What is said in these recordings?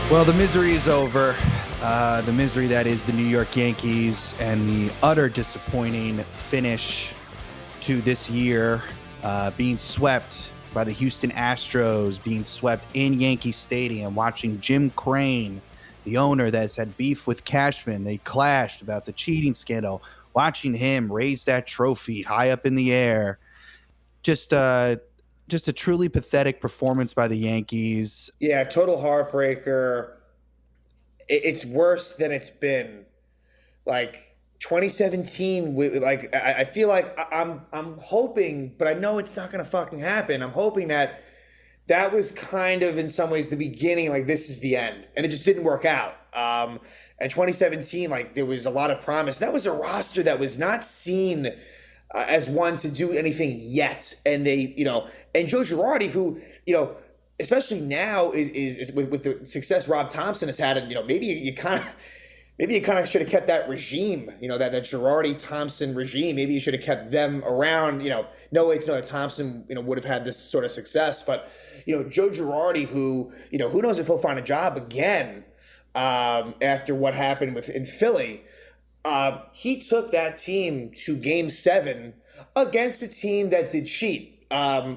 Well, the misery is over. The misery that is the New York Yankees and the utter disappointing finish to this year, being swept by the Houston Astros, being swept in Yankee Stadium, watching Jim Crane, the owner that's had beef with Cashman. They clashed about the cheating scandal. Watching him raise that trophy high up in the air. Just a truly pathetic performance by the Yankees. Yeah, total heartbreaker. It's worse than it's been. Like 2017, I feel like I'm hoping, but I know it's not gonna fucking happen. I'm hoping that was kind of in some ways the beginning. Like this is the end, and it just didn't work out. And 2017, like there was a lot of promise. That was a roster that was not seen as one to do anything yet, and and Joe Girardi, who especially now is with the success Rob Thompson has had, and maybe you kind of should have kept that regime, that Girardi Thompson regime. Maybe you should have kept them around. No way to know that Thompson would have had this sort of success, but Joe Girardi, who who knows if he'll find a job again after what happened in Philly. He took that team to Game 7 against a team that did cheat. I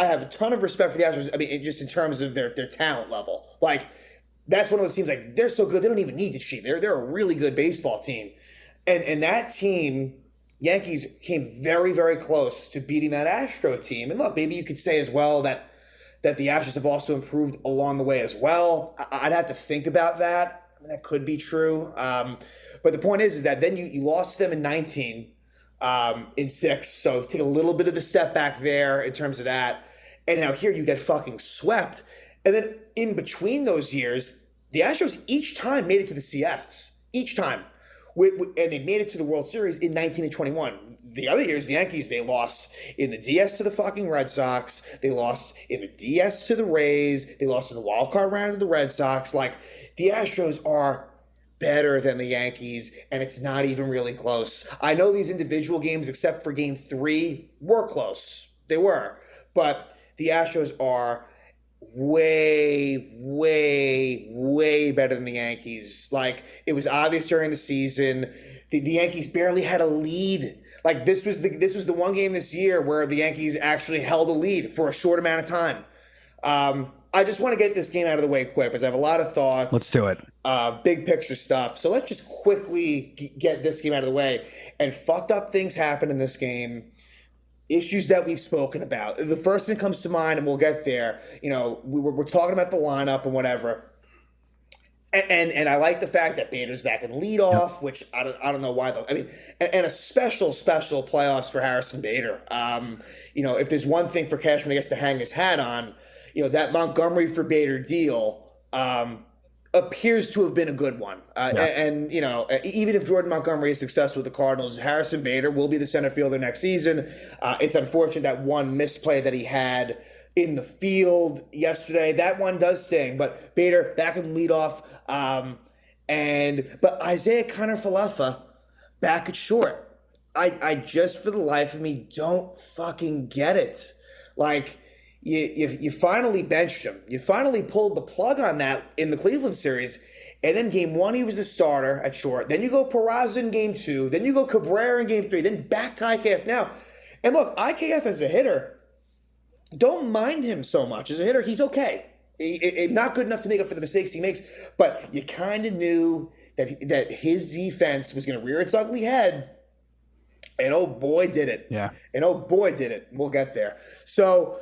have a ton of respect for the Astros. I mean, just in terms of their talent level. Like, that's one of those teams, like, they're so good, they don't even need to cheat. They're a really good baseball team. And that team, Yankees, came very, very close to beating that Astro team. And look, maybe you could say as well that the Astros have also improved along the way as well. I'd have to think about that. I mean, that could be true. But the point is that then you lost them in 19. In 6, so take a little bit of a step back there in terms of that, and now here you get fucking swept, and then in between those years, the Astros each time made it to the CS, each time, and they made it to the World Series in 19 and 21. The other years, the Yankees, they lost in the DS to the fucking Red Sox, they lost in the DS to the Rays, they lost in the wild card round to the Red Sox. Like, the Astros are better than the Yankees, and it's not even really close. I know these individual games, except for Game 3, were close. They were. But the Astros are way, way, way better than the Yankees. Like, it was obvious during the season. The Yankees barely had a lead. Like, this was the one game this year where the Yankees actually held a lead for a short amount of time. I just want to get this game out of the way quick because I have a lot of thoughts. Let's do it. Big picture stuff. So let's just quickly get this game out of the way. And fucked up things happen in this game. Issues that we've spoken about. The first thing that comes to mind, and we'll get there, we're talking about the lineup and whatever. And I like the fact that Bader's back in leadoff, which I don't know why though. I mean, and a special playoffs for Harrison Bader. If there's one thing for Cashman gets to hang his hat on, that Montgomery for Bader deal appears to have been a good one. And even if Jordan Montgomery is successful with the Cardinals, Harrison Bader will be the center fielder next season. It's unfortunate that one misplay that he had in the field yesterday, that one does sting, but Bader back in leadoff. But Isaiah Kiner-Falefa back at short. I just, for the life of me, don't fucking get it. Like, you finally benched him. You finally pulled the plug on that in the Cleveland series. And then Game 1, he was the starter at short. Then you go Peraza in Game 2. Then you go Cabrera in Game 3. Then back to IKF now. And look, IKF as a hitter, don't mind him so much. As a hitter, he's okay. Not good enough to make up for the mistakes he makes. But you kind of knew that his defense was going to rear its ugly head. And oh boy, did it. Yeah. And oh boy, did it. We'll get there. So,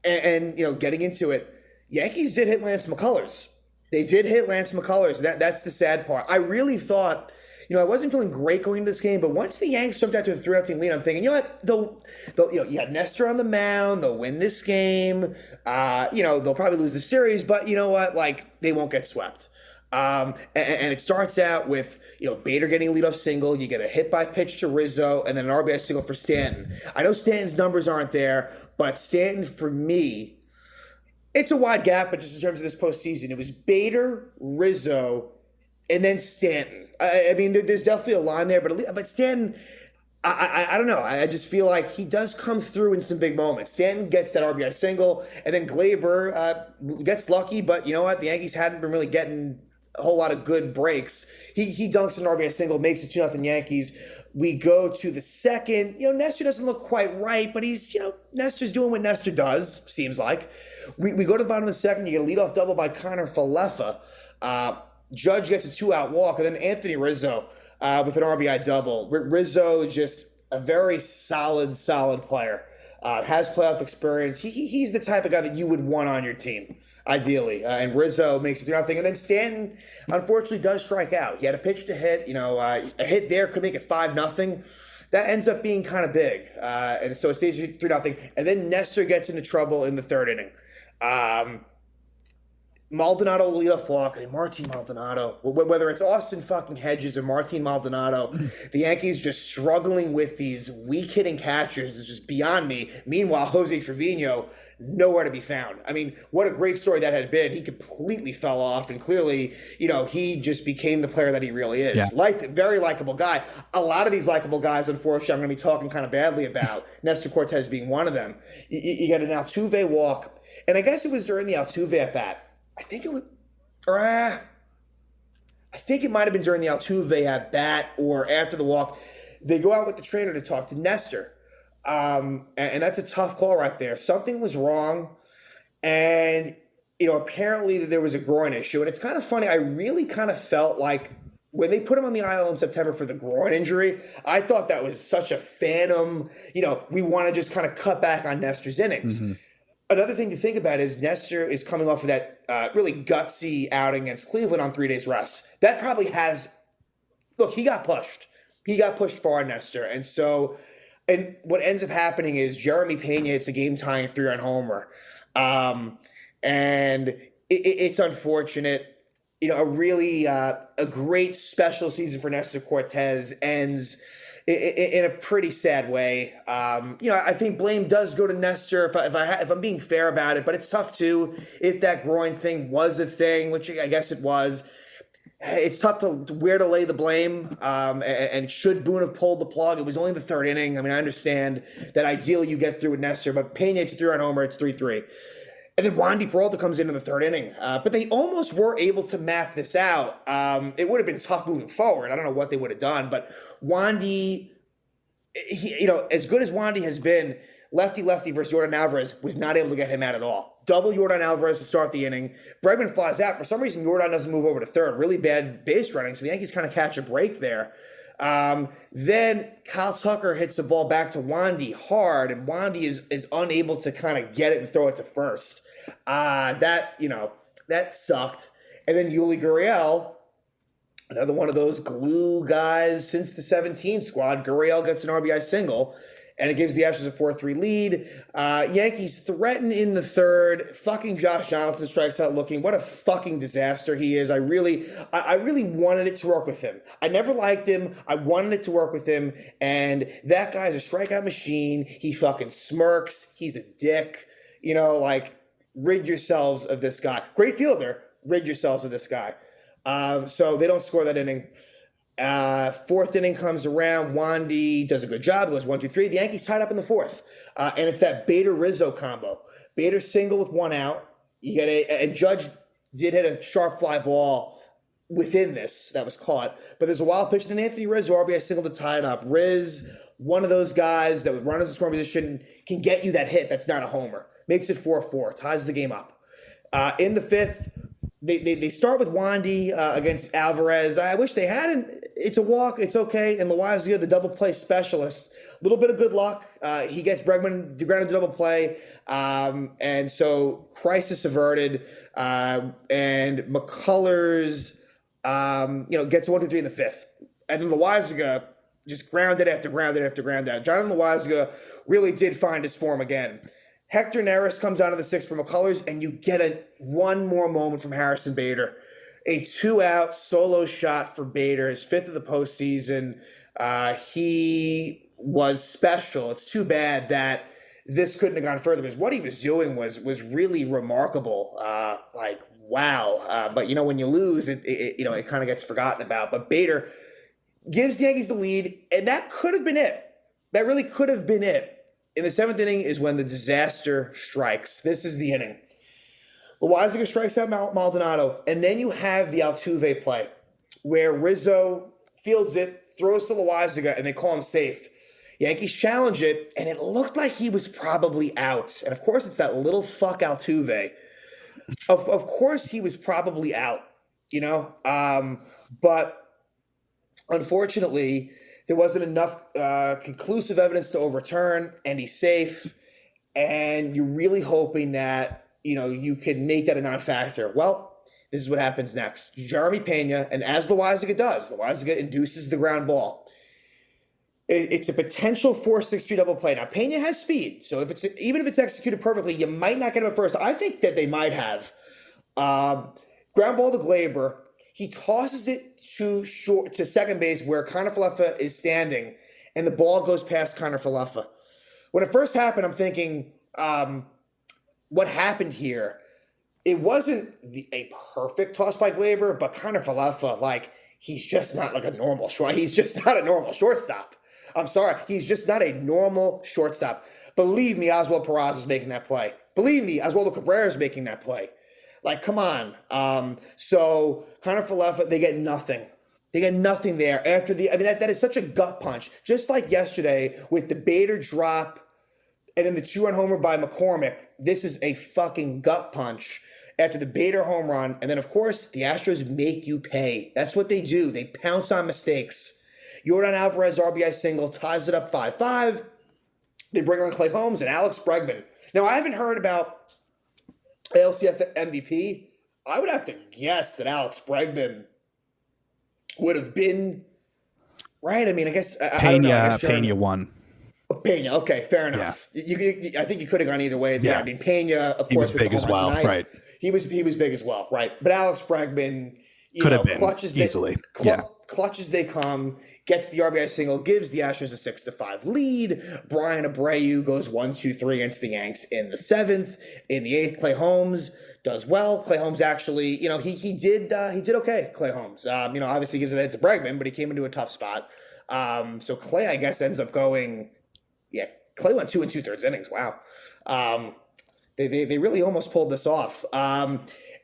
getting into it, Yankees did hit Lance McCullers. They did hit Lance McCullers. That's the sad part. I really thought, I wasn't feeling great going into this game, but once the Yankees jumped out to a 3-0 lead, I'm thinking, they'll you got Nestor on the mound, they'll win this game. They'll probably lose the series, but you know what? Like, they won't get swept. And it starts out with, Bader getting a leadoff single. You get a hit by pitch to Rizzo, and then an RBI single for Stanton. I know Stanton's numbers aren't there, but Stanton, for me, it's a wide gap, but just in terms of this postseason, it was Bader, Rizzo, and then Stanton. I mean, there's definitely a line there, but Stanton, I don't know. I just feel like he does come through in some big moments. Stanton gets that RBI single, and then Glaber gets lucky, but you know what? The Yankees hadn't been really getting a whole lot of good breaks. He dunks an RBI single, makes it 2-0 Yankees. We go to the second. Nestor doesn't look quite right, but Nestor's doing what Nestor does, seems like. We go to the bottom of the second. You get a leadoff double by Connor Falefa. Judge gets a 2-out walk, and then Anthony Rizzo with an RBI double. Rizzo is just a very solid player. Has playoff experience. He's the type of guy that you would want on your team, ideally. And Rizzo makes it 3-0. And then Stanton, unfortunately, does strike out. He had a pitch to hit. A hit there could make it 5-0. That ends up being kind of big. And so it stays 3-0. And then Nestor gets into trouble in the third inning. Maldonado leadoff walk, and Martin Maldonado, whether it's Austin fucking Hedges or Martin Maldonado, the Yankees just struggling with these weak hitting catchers is just beyond me. Meanwhile, Jose Trevino, nowhere to be found. I mean, what a great story that had been. He completely fell off, and clearly, he just became the player that he really is. Yeah. Very likable guy. A lot of these likable guys, unfortunately, I'm going to be talking kind of badly about, Nestor Cortez being one of them. You get an Altuve walk, and I guess it was during the Altuve at bat. I think it might have been during the Altuve at bat or after the walk. They go out with the trainer to talk to Nestor. And that's a tough call right there. Something was wrong. And, apparently there was a groin issue. And it's kind of funny. I really kind of felt like when they put him on the IL in September for the groin injury, I thought that was such a phantom. We want to just kind of cut back on Nestor's innings. Mm-hmm. Another thing to think about is Nestor is coming off of that really gutsy outing against Cleveland on 3 days rest. That probably has – look, he got pushed. He got pushed far, Nestor. And what ends up happening is Jeremy Pena hits a game-tying 3-run homer. And it's unfortunate. A great special season for Nestor Cortez ends – in a pretty sad way. I think blame does go to Nestor if I'm being fair about it, but it's tough too. If that groin thing was a thing, which I guess it was, it's tough to where to lay the blame. And should Boone have pulled the plug? It was only the third inning. I mean, I understand that ideally you get through with Nestor, but Pena hits a 3-run homer. It's 3-3. And then Wandy Peralta comes in the third inning. But they almost were able to map this out. It would have been tough moving forward. I don't know what they would have done. But Wandy, as good as Wandy has been, lefty versus Yordan Alvarez was not able to get him out at all. Double Yordan Alvarez to start the inning. Bregman flies out. For some reason, Yordan doesn't move over to third. Really bad base running. So the Yankees kind of catch a break there. Then Kyle Tucker hits the ball back to Wandy hard, and Wandy is unable to kind of get it and throw it to first. That sucked. And then Yuli Gurriel, another one of those glue guys since the 17 squad. Gurriel gets an RBI single, and it gives the Astros a 4-3 lead. Yankees threaten in the third. Fucking Josh Donaldson strikes out looking. What a fucking disaster he is. I really wanted it to work with him. I never liked him. I wanted it to work with him. And that guy's a strikeout machine. He fucking smirks. He's a dick. Rid yourselves of this guy. Great fielder. Rid yourselves of this guy. So they don't score that inning. Fourth inning comes around. Wandy does a good job. It goes 1-2-3. The Yankees tied up in the fourth. And it's that Bader-Rizzo combo. Bader single with 1 out. You get and Judge did hit a sharp fly ball within this that was caught. But there's a wild pitch. Then Anthony Rizzo, RBI single to tie it up. Riz, one of those guys that with runners in scoring position can get you that hit that's not a homer. Makes it 4-4. Ties the game up. In the fifth, they start with Wandy against Alvarez. I wish they hadn't. It's a walk. It's okay. And Loaisiga, the double play specialist, a little bit of good luck. He gets Bregman grounded to double play. And so crisis averted. And McCullers, gets 1-2-3 in the fifth. And then Loaisiga just grounded after grounded after grounded. Jonathan Loaisiga really did find his form again. Hector Neris comes out of the sixth for McCullers, and you get one more moment from Harrison Bader. A 2-out solo shot for Bader, his fifth of the postseason. He was special. It's too bad that this couldn't have gone further, because what he was doing was really remarkable. Wow. But, when you lose, it kind of gets forgotten about. But Bader gives the Yankees the lead, and that could have been it. That really could have been it. In the 7th inning is when the disaster strikes. This is the inning. Loaisiga strikes out Maldonado, and then you have the Altuve play where Rizzo fields it, throws to Loaisiga, and they call him safe. Yankees challenge it, and it looked like he was probably out. And of course, it's that little fuck Altuve. Of course, he was probably out, but unfortunately, there wasn't enough conclusive evidence to overturn, and he's safe. And you're really hoping that, you can make that a non-factor. Well, this is what happens next. Jeremy Pena, and as Loaisiga does, Loaisiga induces the ground ball. It's a potential 4-6-3 double play. Now, Pena has speed, so even if it's executed perfectly, you might not get him at first. I think that they might have. Ground ball to Glaber. He tosses it to second base where Kiner-Falefa is standing, and the ball goes past Kiner-Falefa. When it first happened, I'm thinking, what happened here? It wasn't a perfect toss by Glaber, but Kiner-Falefa, he's just not a normal short. He's just not a normal shortstop. I'm sorry. He's just not a normal shortstop. Believe me, Oswald Peraza is making that play. Believe me, Oswaldo Cabrera is making that play. Come on. So Kiner-Falefa, they get nothing. They get nothing there after that is such a gut punch. Just like yesterday with the Bader drop and then the 2-run homer by McCormick. This is a fucking gut punch after the Bader home run. And then, of course, the Astros make you pay. That's what they do. They pounce on mistakes. Yordan Alvarez RBI single ties it up 5-5. They bring on Clay Holmes and Alex Bregman. Now, I haven't heard about ALCS MVP. I would have to guess that Alex Bregman would have been right. I guess Pena won. Pena, okay, fair enough. Yeah. I think you could have gone either way. Yeah, Pena, of course, he was big as well, tonight, right? He was big as well, right? But Alex Bregman, could have been clutches easily. Clutches they come, gets the RBI single, gives the Astros a 6-5 lead. Brian Abreu goes 1-2-3 against the Yanks in the 7th. In the 8th, Clay Holmes does well. Clay Holmes actually, he did okay. Clay Holmes, obviously gives it to Bregman, but he came into a tough spot. So Clay, I guess, ends up going. Yeah, Clay went 2 2/3 innings. Wow. They really almost pulled this off.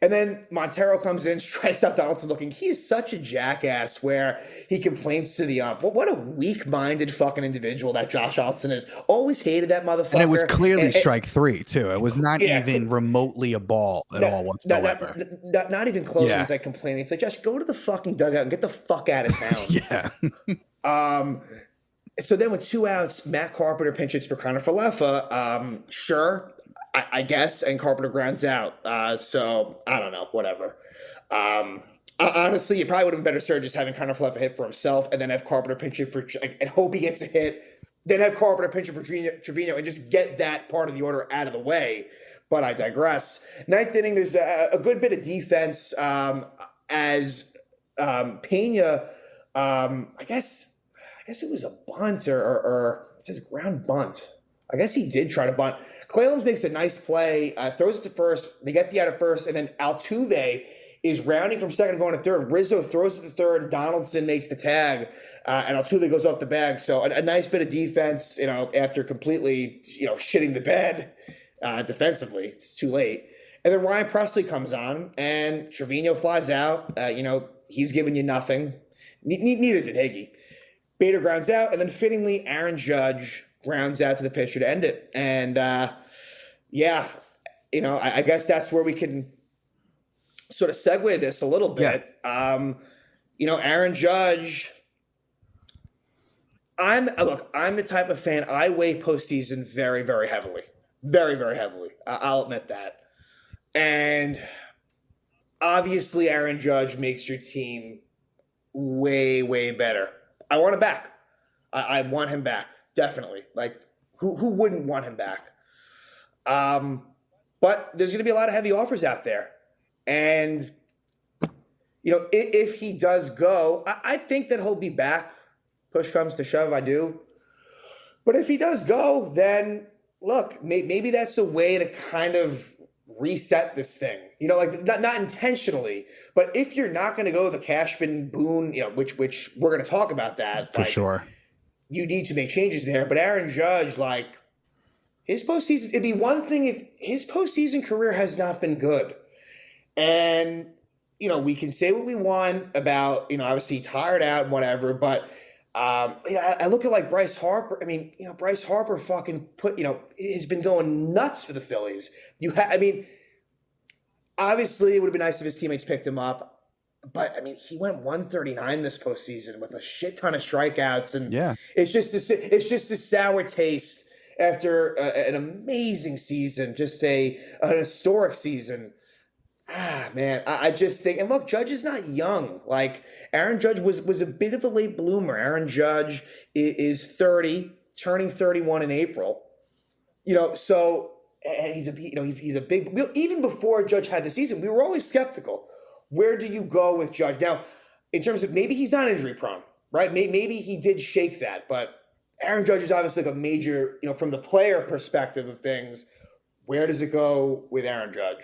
And then Montero comes in, strikes out Donaldson looking. He is such a jackass where he complains to the ump. What a weak-minded fucking individual that Josh Donaldson is. Always hated that motherfucker. And it was clearly strike 3, too. It was not even remotely a ball at all whatsoever. Not even close. Yeah. He's complaining. It's Josh, go to the fucking dugout and get the fuck out of town. Yeah. So then with 2 outs, Matt Carpenter pinches for Kiner-Falefa. Sure. I guess, and Carpenter grounds out. So I don't know, whatever. Honestly, it probably would have been better served just having Kiner-Falefa hit for himself and then have Carpenter pinching for and hope he gets a hit. Then have Carpenter pinching for Trevino and just get that part of the order out of the way. But I digress. 9th inning, there's a good bit of defense as Pena. I guess it was a bunt or it says ground bunt. I guess he did try to bunt. Clay Holmes makes a nice play, throws it to first. They get the out of first, and then Altuve is rounding from second going to third. Rizzo throws it to third. Donaldson makes the tag, and Altuve goes off the bag. So a nice bit of defense, after completely, shitting the bed defensively. It's too late. And then Ryan Presley comes on, and Trevino flies out. He's giving you nothing. Neither did Higgy. Bader grounds out, and then fittingly, Aaron Judge grounds out to the pitcher to end it. And, I guess that's where we can sort of segue this a little bit. Yeah. Aaron Judge, I'm the type of fan, I weigh postseason very, very heavily. Very, very heavily. I'll admit that. And obviously Aaron Judge makes your team way, way better. I want him back. I want him back. Definitely. Who wouldn't want him back? But there's going to be a lot of heavy offers out there. And, if he does go, I think that he'll be back. Push comes to shove, I do. But if he does go, then, look, maybe that's a way to kind of reset this thing. Not intentionally, but if you're not going to go the Cashman Boone, which we're going to talk about that. For sure. you need to make changes there. But Aaron Judge, like, his postseason, it'd be one thing if his postseason career has not been good. And, we can say what we want about, obviously tired out and whatever, but I look at like Bryce Harper. I mean, Bryce Harper fucking has been going nuts for the Phillies. Obviously it would have been nice if his teammates picked him up, but I mean, he went 139 this postseason with a shit ton of strikeouts, and it's just a sour taste after an amazing season, just an historic season. Man, I just think, and look, Judge is not young. Like, Aaron Judge was a bit of a late bloomer. Aaron Judge is 30, turning 31 in April. So, and he's a big, even before Judge had the season, we were always skeptical. Where do you go with Judge? Now, in terms of, maybe he's not injury prone, right? Maybe he did shake that, but Aaron Judge is obviously like a major, from the player perspective of things. Where does it go with Aaron Judge?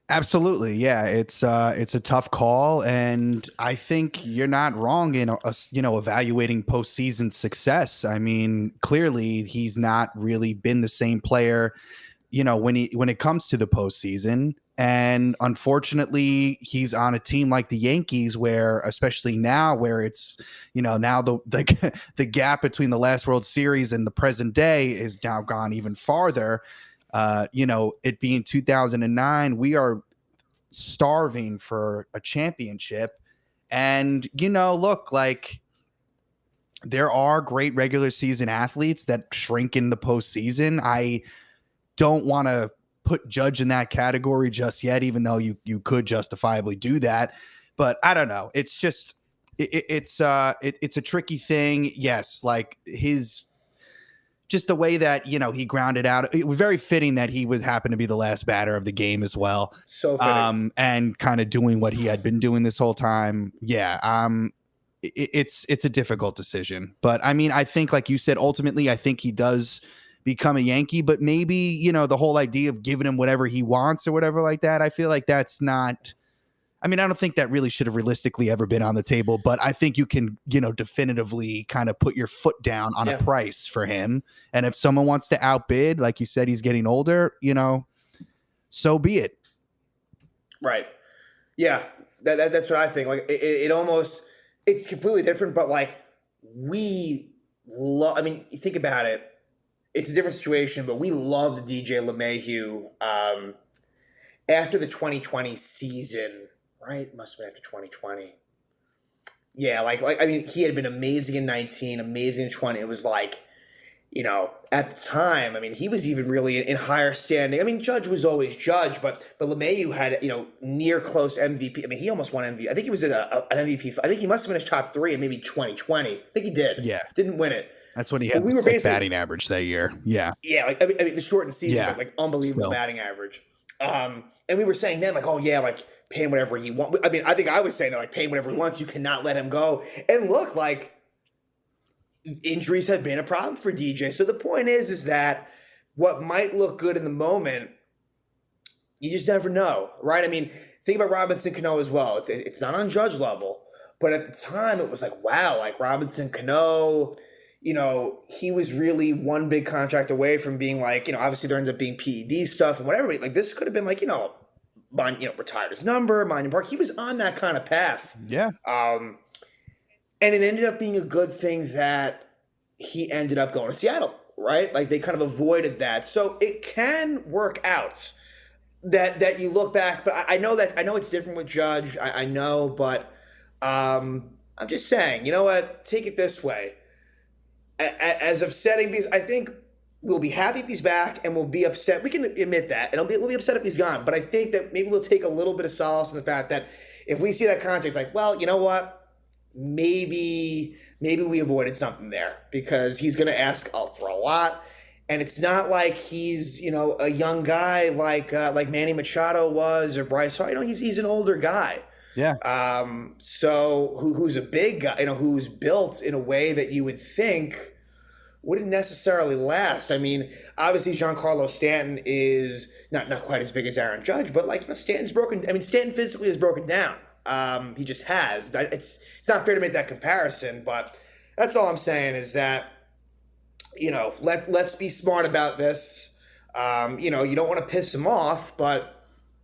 Absolutely. Yeah. It's a tough call. And I think you're not wrong in, evaluating postseason success. I mean, clearly he's not really been the same player, when it comes to the postseason. And unfortunately, he's on a team like the Yankees, where, especially now, where it's, now the gap between the last World Series and the present day is now gone even farther. It being 2009, we are starving for a championship. And, look, like, there are great regular season athletes that shrink in the postseason. I don't want to put Judge in that category just yet, even though you could justifiably do that. But I don't know. It's just, it's a tricky thing. Yes. Like, just the way that, he grounded out. It was very fitting that he would happen to be the last batter of the game as well. So fitting. And kind of doing what he had been doing this whole time. Yeah. It's a difficult decision, but I mean, I think, like you said, ultimately, I think he does become a Yankee, but maybe, the whole idea of giving him whatever he wants or whatever like that, I feel like that's not, I mean, I don't think that really should have realistically ever been on the table, but I think you can, definitively kind of put your foot down on a price for him. And if someone wants to outbid, like you said, he's getting older, so be it. Right. Yeah. That's what I think. Like, it almost, it's completely different, but like, you think about it. It's a different situation, but we loved DJ LeMahieu after the 2020 season. Right? Must have been after 2020. Yeah, I mean, he had been amazing in 19, amazing in 20. It was like, at the time, I mean, he was even really in higher standing. I mean, Judge was always Judge, but LeMahieu had, near close MVP. I mean, he almost won MVP. I think he was at an MVP. I think he must have finished top 3 in maybe 2020. I think he did. Yeah. Didn't win it. That's when he had the batting average that year. Yeah. Yeah, I mean the shortened season, like unbelievable batting average. And we were saying then, like, oh yeah, like, pay him whatever he wants. I mean, I think I was saying that, like, pay him whatever he wants. You cannot let him go. And look, like, injuries have been a problem for DJ. So the point is that what might look good in the moment, you just never know, right? I mean, think about Robinson Cano as well. It's not on Judge level, but at the time it was like, wow, like Robinson Cano, he was really one big contract away from being like, obviously there ends up being PED stuff and whatever. Like, this could have been like, retired his number, Monument Park. He was on that kind of path. Yeah. And it ended up being a good thing that he ended up going to Seattle, right? Like, they kind of avoided that. So it can work out that you look back, but I know it's different with Judge. I know, but I'm just saying, you know what? Take it this way. As upsetting, because I think we'll be happy if he's back and we'll be upset. We can admit that. And we'll be upset if he's gone. But I think that maybe we'll take a little bit of solace in the fact that if we see that contract, it's like, well, you know what? Maybe we avoided something there, because he's going to ask for a lot. And it's not like he's, a young guy like Manny Machado was, or Bryce Harper. He's an older guy. Yeah. So who's a big guy, who's built in a way that you would think wouldn't necessarily last. I mean, obviously Giancarlo Stanton is not quite as big as Aaron Judge, but Stanton's broken. I mean, Stanton physically is broken down. He just has. It's not fair to make that comparison, but That's all I'm saying is that, let's be smart about this. You don't want to piss him off, but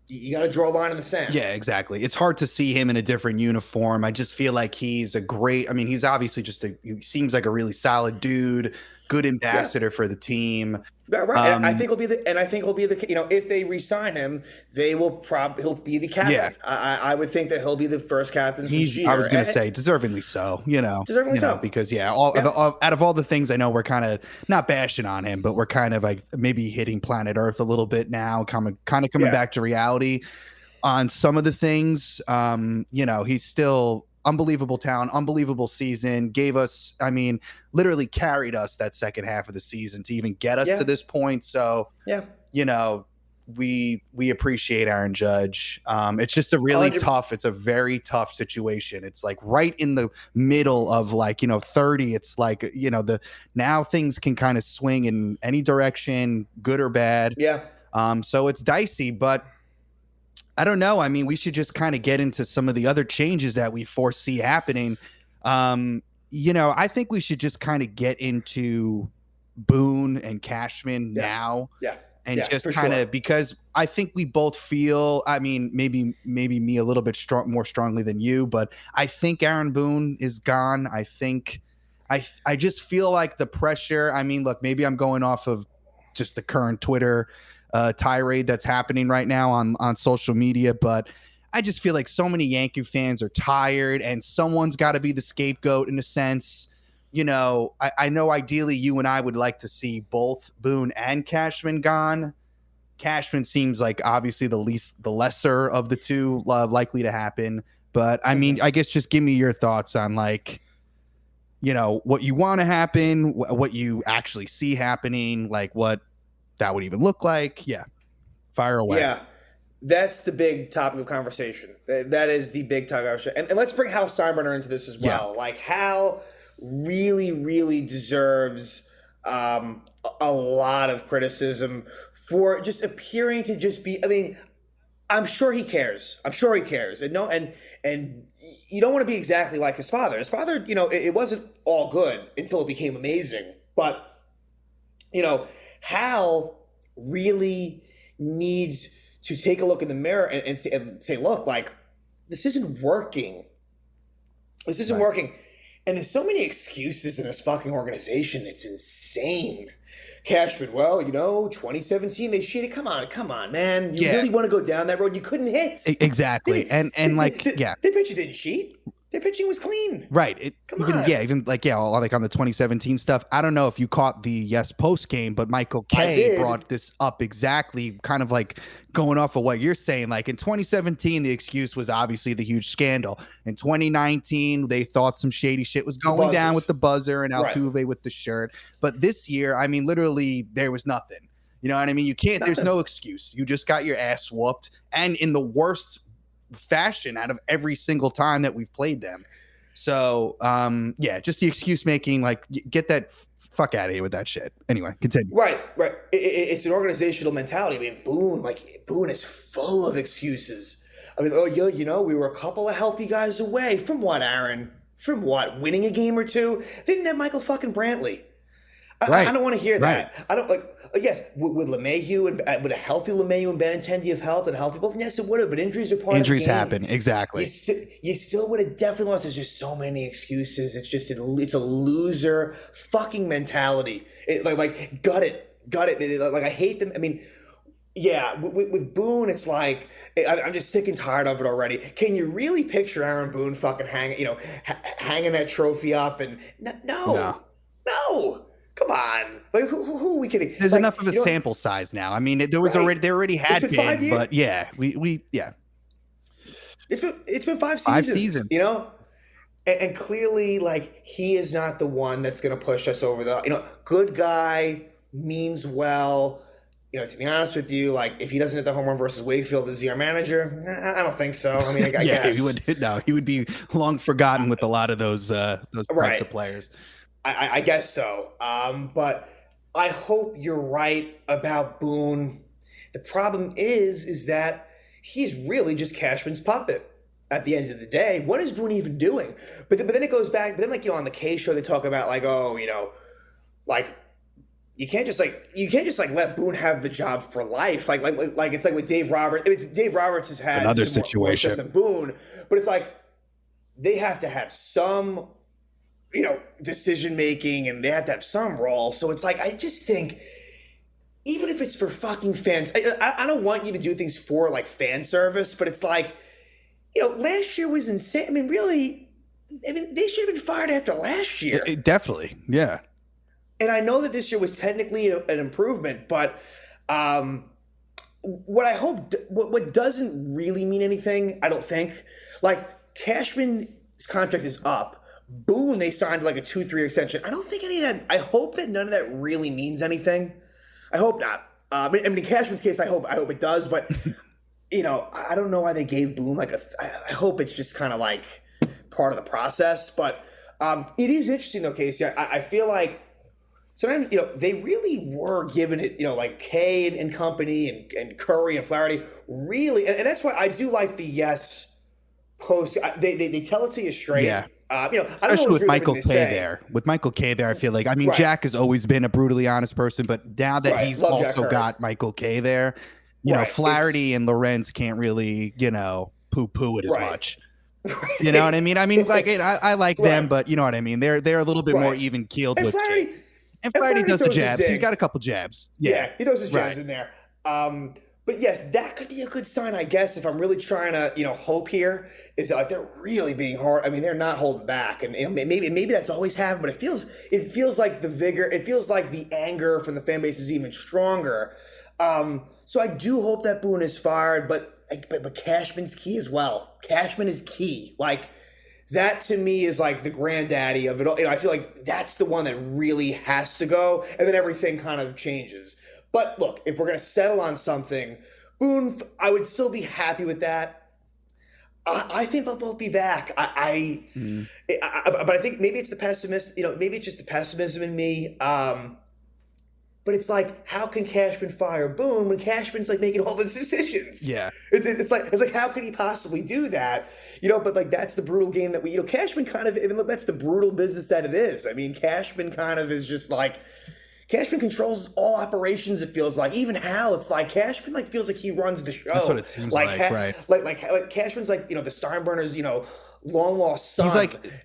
you got to draw a line in the sand. Yeah, exactly. It's hard to see him in a different uniform. I just feel like he's he's obviously he seems like a really solid dude, good ambassador for the team. Right. I think he'll be the if they re-sign him, he'll be the captain. Yeah. I would think that he'll be the first captain. I was going to say deservingly so, because out of all the things, I know we're kind of not bashing on him, but we're kind of like maybe hitting planet Earth a little bit now, kind of coming back to reality on some of the things. He's still unbelievable talent, unbelievable season, gave us, literally carried us that second half of the season to even get us to this point. So, we appreciate Aaron Judge. It's just it's a very tough situation. It's like right in the middle of 30. It's like, now things can kind of swing in any direction, good or bad. Yeah. So it's dicey, but I don't know. We should just kind of get into some of the other changes that we foresee happening. I think we should just kind of get into Boone and Cashman now. Yeah. And just kind of because I think we both feel, maybe me a little bit more strongly than you, but I think Aaron Boone is gone. I think I just feel like the pressure. Look, maybe I'm going off of just the current Twitter tirade that's happening right now on social media, but I just feel like so many Yankee fans are tired and someone's got to be the scapegoat in a sense. I know ideally you and I would like to see both Boone and Cashman gone. Cashman seems like obviously the lesser of the two likely to happen, but I guess just give me your thoughts on what you want to happen, what you actually see happening, what that would even look like. Yeah. Fire away. Yeah. That's the big topic of conversation. That is the big topic of conversation. And let's bring Hal Steinbrenner into this as well. Yeah. Hal really, really deserves a lot of criticism for just appearing to just be, I'm sure he cares. And and you don't want to be exactly like his father. His father, it wasn't all good until it became amazing. But, Hal really needs to take a look in the mirror and say, look, this isn't working. This isn't working. And there's so many excuses in this fucking organization. It's insane. Cashman, 2017, they cheated. Come on, man. You really want to go down that road? You couldn't hit. Exactly. Their pitcher didn't cheat. Their pitching was clean. Right. On the 2017 stuff. I don't know if you caught the Yes Post game, but Michael Kay brought this up exactly, kind of going off of what you're saying. In 2017, the excuse was obviously the huge scandal. In 2019, they thought some shady shit was going down with the buzzer and Altuve with the shirt. But this year, literally, there was nothing. You know what I mean? You can't. There's no excuse. You just got your ass whooped, and in the worst fashion out of every single time that we've played them. So just the excuse making, get that fuck out of here with that shit. Anyway, continue. Right. It's an organizational mentality. Boone is full of excuses. we were a couple of healthy guys away from what, Aaron? From what? Winning a game or two? They didn't have Michael fucking Brantley. I don't want to hear that. Right. I don't yes, would LeMahieu and would a healthy LeMahieu and Benintendi have helped and healthy both? Yes, it would have, but injuries are part of the game. Injuries happen, exactly. You still would have definitely lost. There's just so many excuses. It's just it's a loser fucking mentality. Gut it. I hate them. With Boone, it's I'm just sick and tired of it already. Can you really picture Aaron Boone fucking hanging that trophy up and no. Come on, who are we kidding? There's enough of a sample size now. There was already had been, 5 years. But we It's been 5 seasons. And clearly, he is not the one that's going to push us over the. Good guy, means well. To be honest with you, if he doesn't hit the home run versus Wakefield, is he our manager? I don't think so. I guess he would. No, he would be long forgotten with a lot of those types of players. I guess so. But I hope you're right about Boone. The problem is that he's really just Cashman's puppet. at the end of the day, what is Boone even doing? But then it goes back. But then, like, on the K show, they talk about, like, oh, like, you can't just let Boone have the job for life. Like it's like with Dave Roberts. I mean, Dave Roberts has had another some situation more than Boone, but it's like they have to have some, decision making, and they have to have some role. So it's like, I just think, even if it's for fucking fans, I don't want you to do things for, like, fan service, but it's like, last year was insane. I mean, really, they should have been fired after last year. Definitely, yeah. And I know that this year was technically an improvement, but what I hope, what doesn't really mean anything, I don't think, like, Cashman's contract is up. Boone, they signed like a 2-3 extension. I don't think any of that, I hope that none of that really means anything. I hope not. I mean, in Cashman's case, I hope it does, but, I don't know why they gave Boone like I hope it's just kind of like part of the process, but it is interesting though, Casey. I feel like sometimes, they really were giving it, like Kay and company and Curry and Flaherty really, and that's why I do like the yes post. They tell it to you straight. Yeah. I don't Especially know with Michael Kay there. With Michael Kay there, I feel like, right. Jack has always been a brutally honest person, but now that he's also got Michael Kay there, Flaherty and Lorenz can't really, poo-poo it as much. You know what I mean? I mean, like, I like them, but you know what I mean? They're a little bit more even keeled with Kay. And Flaherty does the jabs. He's got a couple jabs. Yeah, he throws his jabs in there. But yes, that could be a good sign, I guess, if I'm really trying to, hope here, is that, like, they're really being hard. I mean, they're not holding back, and maybe that's always happened, but it feels like the vigor, it feels like the anger from the fan base is even stronger. So I do hope that Boone is fired, but Cashman's key as well. Cashman is key. Like, that to me is like the granddaddy of it all. I feel like that's the one that really has to go, and then everything kind of changes. But look, if we're going to settle on something, Boone, I would still be happy with that. I think they'll both be back. But I think maybe it's the pessimist, maybe it's just the pessimism in me. But it's like, how can Cashman fire Boone when Cashman's like making all the decisions? Yeah. It's like, how could he possibly do that? But like, that's the brutal game that we, Cashman kind of, that's the brutal business that it is. I mean, Cashman kind of is just like, Cashman controls all operations, it feels like. Even Hal, it's like Cashman like feels like he runs the show. That's what it seems like, right? Like Cashman's like, the Steinbrenner's, long lost son.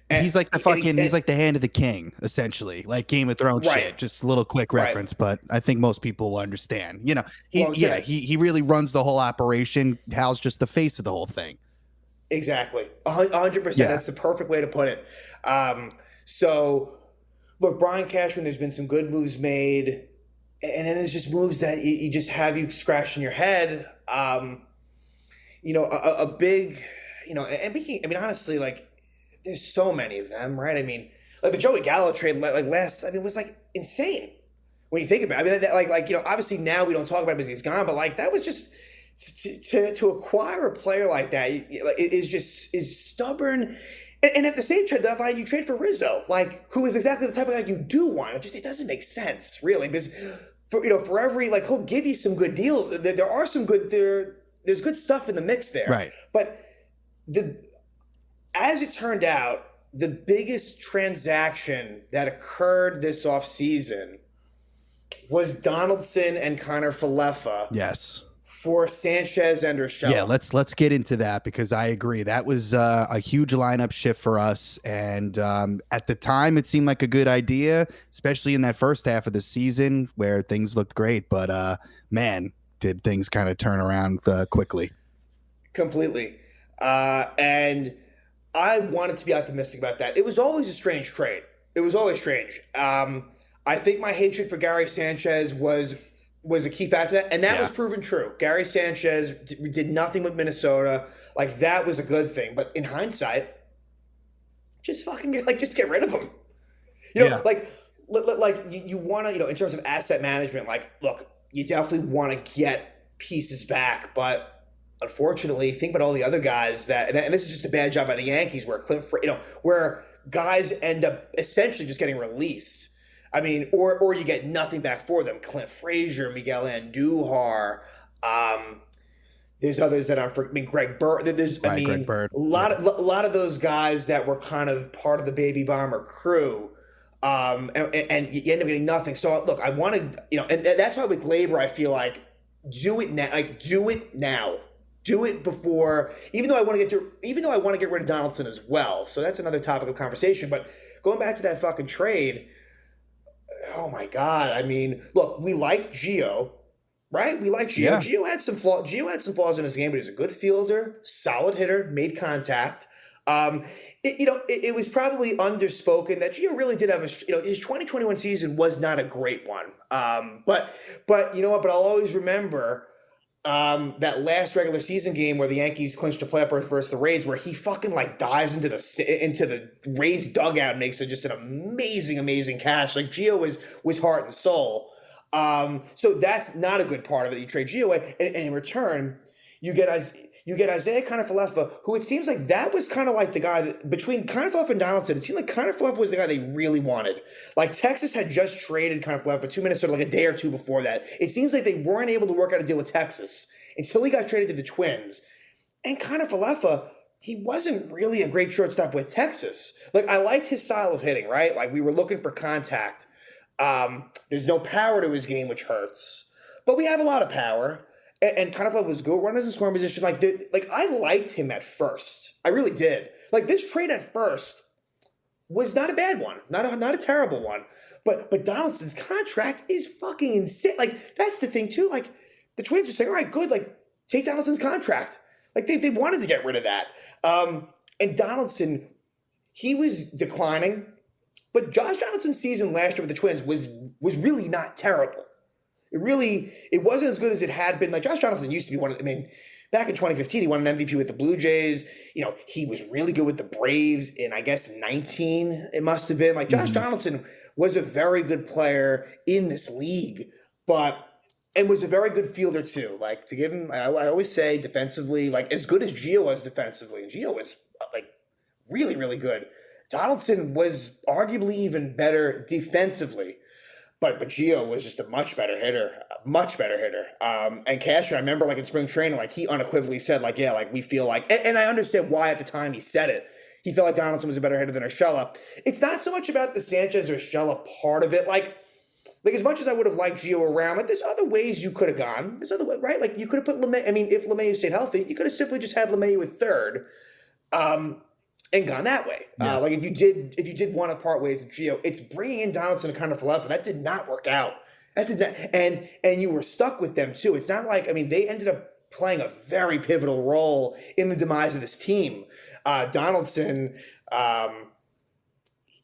He's like the hand of the king, essentially. Like Game of Thrones shit. Just a little quick reference, but I think most people will understand. He really runs the whole operation. Hal's just the face of the whole thing. Exactly. 100%. That's the perfect way to put it. So look, Brian Cashman, there's been some good moves made, and then there's just moves that you just have you scratching your head. A big, honestly, like, there's so many of them, right? I mean, like the Joey Gallo trade, was like insane when you think about it. I mean, obviously now we don't talk about him because he's gone, but like that was just to acquire a player like that is stubborn. And at the same trade deadline, you trade for Rizzo, like, who is exactly the type of guy you do want. It doesn't make sense, really, because for every, like, he'll give you some good deals. There are some good there's good stuff in the mix there, right? But as it turned out, the biggest transaction that occurred this offseason was Donaldson and Connor Falefa. Yes. For Sanchez and Urshela. Yeah, let's get into that, because I agree. That was a huge lineup shift for us. And at the time, it seemed like a good idea, especially in that first half of the season where things looked great. But, man, did things kind of turn around quickly. Completely. And I wanted to be optimistic about that. It was always a strange trade. It was always strange. I think my hatred for Gary Sanchez was a key factor, and that was proven true. Gary Sanchez did nothing with Minnesota. Like, that was a good thing. But in hindsight, just get rid of him. You want to, in terms of asset management, like, look, you definitely want to get pieces back. But unfortunately, think about all the other guys and this is just a bad job by the Yankees where guys end up essentially just getting released. I mean, or you get nothing back for them. Clint Frazier, Miguel Andujar, There's others that Greg Bird. There's, Right, Greg Bird. a lot of those guys that were kind of part of the Baby Bomber crew. And you end up getting nothing. So look, I wanted, and that's why with Glaber, I feel like do it now. Like do it now. Do it before. Even though I want to get rid of Donaldson as well. So that's another topic of conversation. But going back to that fucking trade, oh my God. I mean, look, we like Gio, right? We like Gio. Yeah. Gio had some flaws in his game, but he's a good fielder, solid hitter, made contact. It was probably underspoken that Gio really did have his 2021 season was not a great one. But you know what? But I'll always remember that last regular season game where the Yankees clinched a playoff berth versus the Rays, where he fucking like dives into the Rays dugout and makes just an amazing catch. Like Gio was heart and soul. So that's not a good part of it. You trade Gio away, and in return, you get Isaiah Kiner-Falefa, who it seems like that was kind of like the guy that, between Kiner-Falefa and Donaldson, it seemed like Kiner-Falefa was the guy they really wanted. Like Texas had just traded Kiner-Falefa 2 minutes, sort of like a day or two before that. It seems like they weren't able to work out a deal with Texas until he got traded to the Twins. And Kiner-Falefa, he wasn't really a great shortstop with Texas. Like I liked his style of hitting, right? Like we were looking for contact. There's no power to his game, which hurts. But we have a lot of power. And Kiner-Falefa was good runners in scoring position. Like I liked him at first. I really did. Like this trade at first was not a bad one. Not a terrible one. But Donaldson's contract is fucking insane. Like that's the thing too. Like the Twins are saying, all right, good. Like take Donaldson's contract. Like they wanted to get rid of that. And Donaldson, he was declining. But Josh Donaldson's season last year with the Twins was really not terrible. It wasn't as good as it had been. Like Josh Donaldson used to be back in 2015, he won an MVP with the Blue Jays. He was really good with the Braves in, I guess, 19, it must have been. Like Josh Donaldson was a very good player in this league, and was a very good fielder too. Like to give him, I always say defensively, like as good as Gio was defensively, and Gio was like really, really good. Donaldson was arguably even better defensively. But Gio was just a much better hitter. And Cashman, I remember like in spring training, like he unequivocally said like, yeah, like we feel like, and I understand why at the time he said it. He felt like Donaldson was a better hitter than Urshela. It's not so much about the Sanchez Urshela part of it. Like as much as I would have liked Gio around, like there's other ways you could have gone. There's other way, right? Like you could have put LeMahieu. I mean, if LeMahieu stayed healthy, you could have simply just had LeMahieu at third. And gone that way. Yeah. Like if you did want to part ways with Gio, it's bringing in Donaldson and Kiner-Falefa. That did not work out. That did not, and you were stuck with them too. It's not like they ended up playing a very pivotal role in the demise of this team. Donaldson, I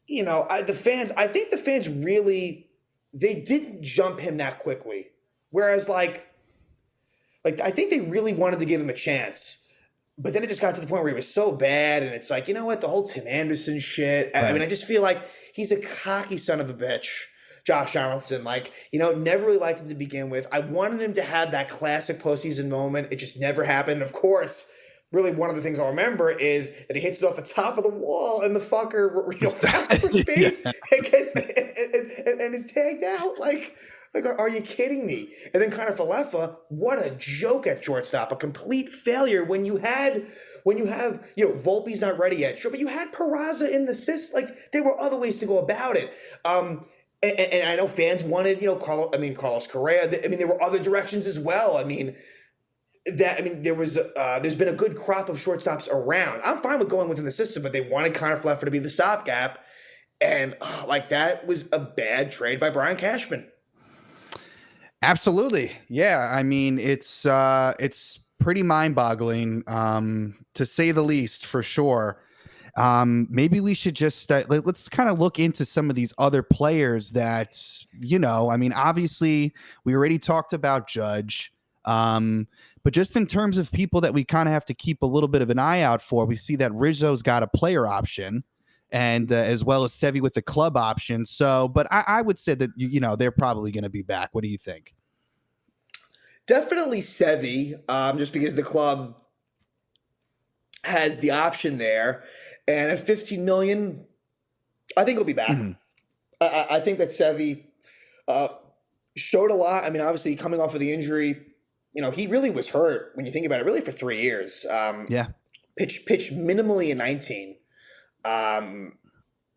think the fans really they didn't jump him that quickly. Whereas like I think they really wanted to give him a chance. But then it just got to the point where he was so bad, and it's like, you know what, the whole Tim Anderson shit. Right. I mean, I just feel like he's a cocky son of a bitch, Josh Donaldson. Like, never really liked him to begin with. I wanted him to have that classic postseason moment. It just never happened. Of course, really one of the things I'll remember is that he hits it off the top of the wall, and the fucker, after space, and is tagged out. Like, are you kidding me? And then Kiner-Falefa, what a joke at shortstop, a complete failure when you have, Volpe's not ready yet. Sure, but you had Peraza in the system. Like, there were other ways to go about it. And I know fans wanted, Carlos Correa. There were other directions as well. There's been a good crop of shortstops around. I'm fine with going within the system, but they wanted Kiner-Falefa to be the stopgap. And that was a bad trade by Brian Cashman. Absolutely. Yeah. It's pretty mind-boggling, to say the least, for sure. Maybe we should just let's kind of look into some of these other players that, obviously we already talked about Judge, but just in terms of people that we kind of have to keep a little bit of an eye out for, we see that Rizzo's got a player option, and as well as Sevy with the club option. So, but I would say that, they're probably going to be back. What do you think? Definitely Sevy, just because the club has the option there. And at $15 million, I think he'll be back. Mm-hmm. I think that Sevy showed a lot. Obviously coming off of the injury, he really was hurt when you think about it, really for 3 years. Yeah. Pitched minimally in 19.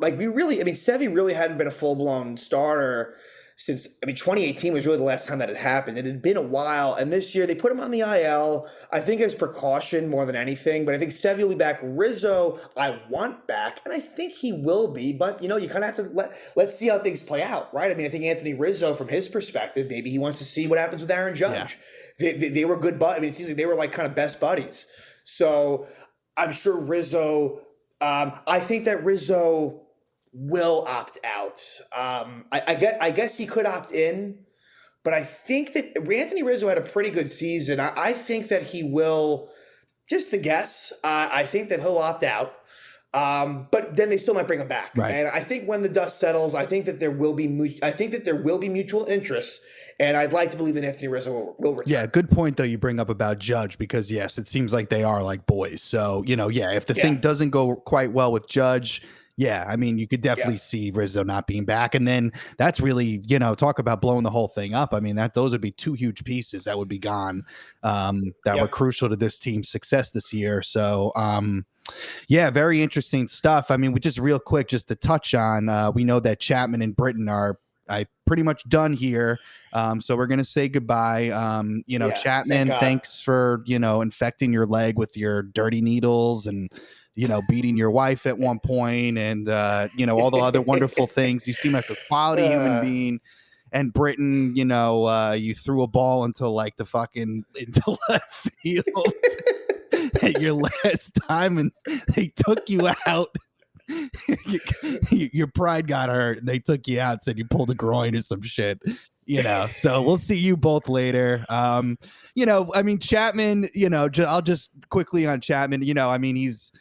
Sevy really hadn't been a full-blown starter since, 2018 was really the last time that had happened. It had been a while, and this year they put him on the IL, I think as precaution more than anything, but I think Sevy will be back. Rizzo, I want back, and I think he will be, but, you kind of have to let's see how things play out, right? I think Anthony Rizzo, from his perspective, maybe he wants to see what happens with Aaron Judge. Yeah. They were good buddies. It seems like they were like kind of best buddies. So I'm sure Rizzo, I think that Rizzo will opt out. I guess he could opt in, but I think that Anthony Rizzo had a pretty good season. I think that he will, just a guess, I think that he'll opt out. But then they still might bring him back. Right. And I think when the dust settles, I think that there will be mutual interest. And I'd like to believe that Anthony Rizzo will return. Yeah, good point, though, you bring up about Judge, because, yes, it seems like they are like boys. So, if the thing doesn't go quite well with Judge, you could definitely see Rizzo not being back. And then that's really, talk about blowing the whole thing up. Those would be two huge pieces that would be gone that were crucial to this team's success this year. So, very interesting stuff. We just real quick, just to touch on, we know that Chapman and Britton are pretty much done here. So we're going to say goodbye. Chapman, thanks for, infecting your leg with your dirty needles and, beating your wife at one point and, all the other wonderful things. You seem like a quality human being. And Britton, you threw a ball into into left field at your last time and they took you out. Your pride got hurt and they took you out, said you pulled a groin or some shit, so we'll see you both later. Chapman, I'll just quickly on Chapman, he's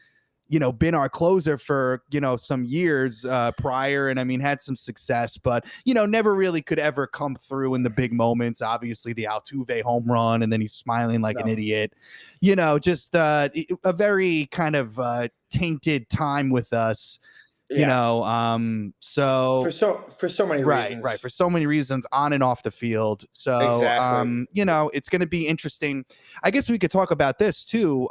been our closer for some years prior, and had some success, but never really could ever come through in the big moments. Obviously the Altuve home run, and then he's smiling like an idiot. Just a very kind of tainted time with us. So for so many reasons, right, for so many reasons on and off the field. So exactly. It's going to be interesting. I guess we could talk about this too.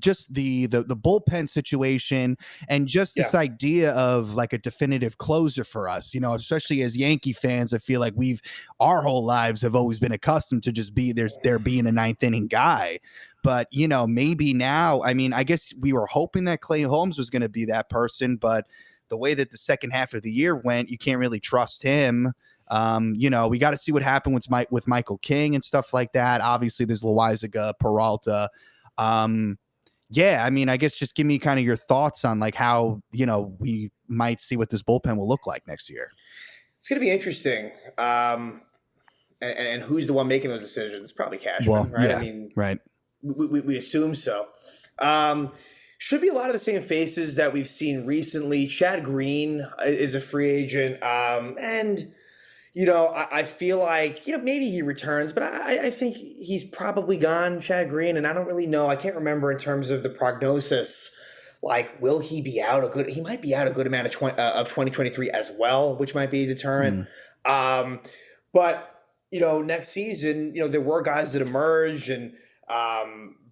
Just the bullpen situation and just this idea of like a definitive closer for us, especially as Yankee fans. I feel like our whole lives have always been accustomed to just there being a ninth inning guy. But, maybe now, I guess we were hoping that Clay Holmes was going to be that person, but the way that the second half of the year went, you can't really trust him. We got to see what happened with Michael King and stuff like that. Obviously there's Loaizaga, Peralta. I guess just give me kind of your thoughts on like how, we might see what this bullpen will look like next year. It's going to be interesting. And who's the one making those decisions? Probably Cashman, right? Yeah, right. We assume so. Should be a lot of the same faces that we've seen recently. Chad Green is a free agent. And I feel like, maybe he returns, but I think he's probably gone, Chad Green, and I don't really know. I can't remember in terms of the prognosis. Like, will he be out he might be out a good amount of 2023 as well, which might be a deterrent. But, next season, there were guys that emerged and,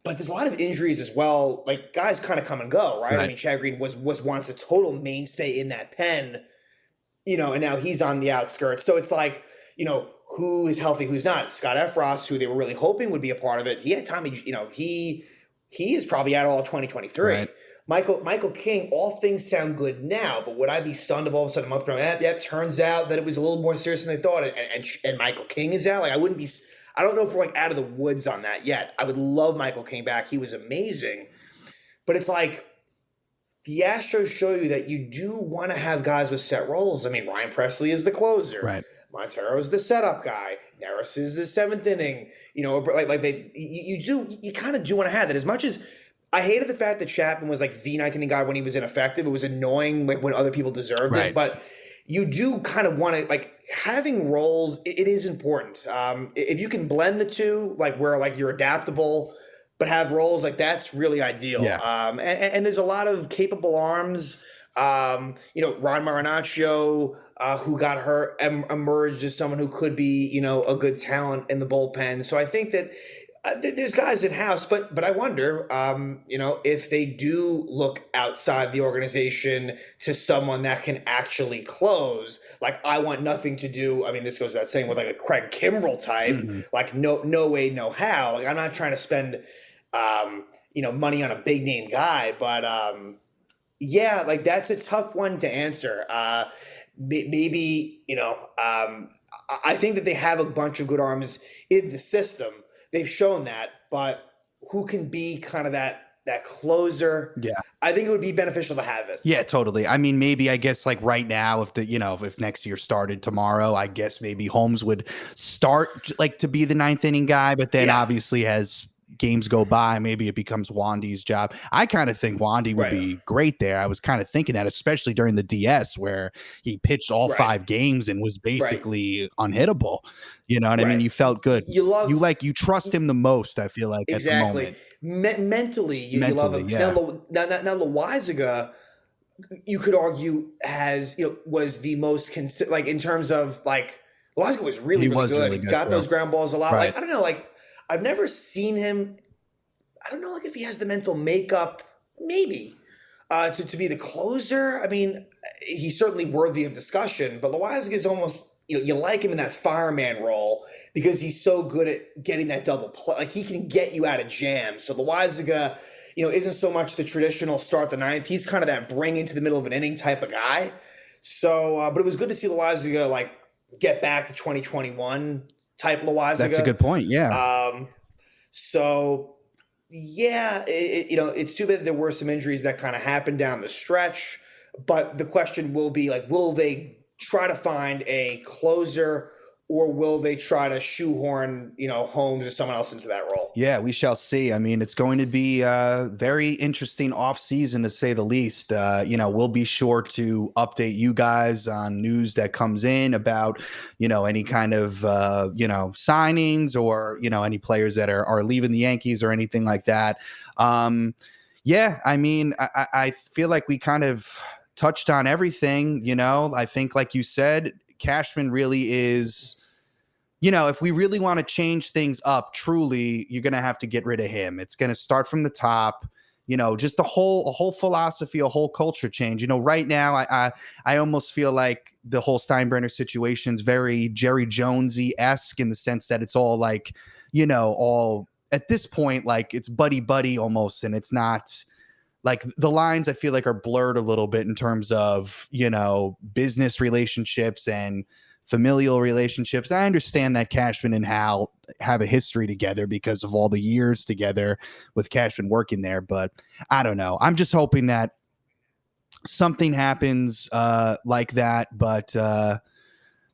but there's a lot of injuries as well. Like, guys kind of come and go, right? Chad Green was once a total mainstay in that pen. And now he's on the outskirts. So it's like, who is healthy, who's not? Scott Efros, who they were really hoping would be a part of it. He had Tommy, he is probably out all 2023. Right. Michael King, all things sound good now, but would I be stunned if all of a sudden a month from now, turns out that it was a little more serious than they thought, and Michael King is out? Like, I don't know if we're like out of the woods on that yet. I would love Michael King back. He was amazing. But it's like, the Astros show you that you do want to have guys with set roles. Ryan Presley is the closer. Right. Montero is the setup guy. Neris is the seventh inning. You kind of do want to have that. As much as I hated the fact that Chapman was like the ninth inning guy when he was ineffective, it was annoying like when other people deserved it. But you do kind of want to, like, having roles, it is important. If you can blend the two, like where like you're adaptable, but have roles, like that's really ideal. Yeah. And there's a lot of capable arms Ron Marinaccio, who got hurt, emerged as someone who could be, a good talent in the bullpen. So I think that there's guys in house, but I wonder, if they do look outside the organization to someone that can actually close. Like, I want nothing to do. I mean, this goes without saying, with like a Craig Kimbrell type, like no way, no how. Like, I'm not trying to spend, money on a big name guy, but yeah, like that's a tough one to answer. Maybe, I think that they have a bunch of good arms in the system. They've shown that, but who can be kind of that closer? Yeah. I think it would be beneficial to have it. Yeah, totally. I mean, maybe I guess like right now, if next year started tomorrow, I guess maybe Holmes would start like to be the ninth inning guy, but then obviously as games go by, maybe it becomes Wandy's job. I kind of think Wandy would be great there. I was kind of thinking that, especially during the DS where he pitched all 5 games and was basically unhittable. You know what I mean? You felt good. You trust him the most, I feel like, at the moment. Mentally, you love him. Yeah. Now Loaisiga, you could argue was the most like in terms of like Loaisiga was really good. Got those ground balls a lot. Like, I don't know, like I've never seen him. I don't know, like if he has the mental makeup, maybe to be the closer. I mean, he's certainly worthy of discussion, but Loaisiga is almost, you like him in that fireman role because he's so good at getting that double play. Like he can get you out of jams. So Loaisiga, isn't so much the traditional start the ninth. He's kind of that bring into the middle of an inning type of guy. So, but it was good to see Loaisiga like get back to 2021 type Loaisiga. That's a good point. Yeah. So yeah, it's too bad there were some injuries that kind of happened down the stretch, but the question will be like, will they try to find a closer or will they try to shoehorn, Holmes or someone else into that role? Yeah, we shall see. I mean, it's going to be a very interesting offseason to say the least. We'll be sure to update you guys on news that comes in about, any kind of, signings or, any players that are leaving the Yankees or anything like that. Yeah, I mean, I feel like we kind of touched on everything. I think, like you said, Cashman really is, if we really want to change things up, truly, you're going to have to get rid of him. It's going to start from the top, just a whole philosophy, a whole culture change. Right now, I almost feel like the whole Steinbrenner situation is very Jerry Jonesy-esque in the sense that it's all like, all at this point, like it's buddy almost. And it's not like the lines I feel like are blurred a little bit in terms of, business relationships and familial relationships. I understand that Cashman and Hal have a history together because of all the years together with Cashman working there, but I don't know. I'm just hoping that something happens like that, but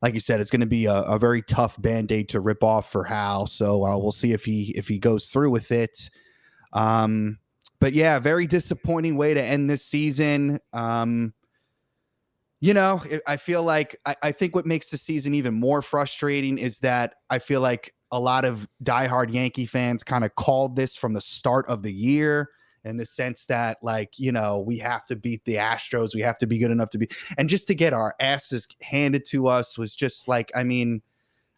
like you said, it's going to be a very tough Band-Aid to rip off for Hal, so we'll see if he goes through with it. But yeah, very disappointing way to end this season. I feel like I think what makes the season even more frustrating is that I feel like a lot of diehard Yankee fans kind of called this from the start of the year in the sense that, like, we have to beat the Astros. We have to be good enough to be. And just to get our asses handed to us was just like, I mean,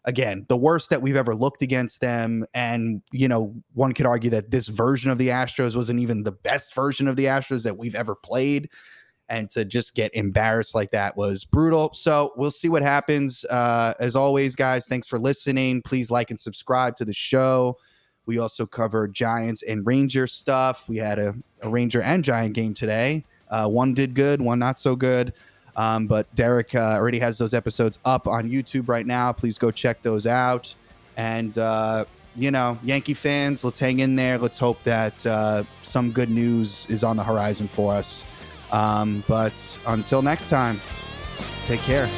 again, the worst that we've ever looked against them. And, one could argue that this version of the Astros wasn't even the best version of the Astros that we've ever played. And to just get embarrassed like that was brutal. So we'll see what happens. As always, guys, thanks for listening. Please like and subscribe to the show. We also cover Giants and Ranger stuff. We had a Ranger and Giant game today. One did good, one not so good. But Derek already has those episodes up on YouTube right now. Please go check those out. And, Yankee fans, let's hang in there. Let's hope that some good news is on the horizon for us. But until next time, take care.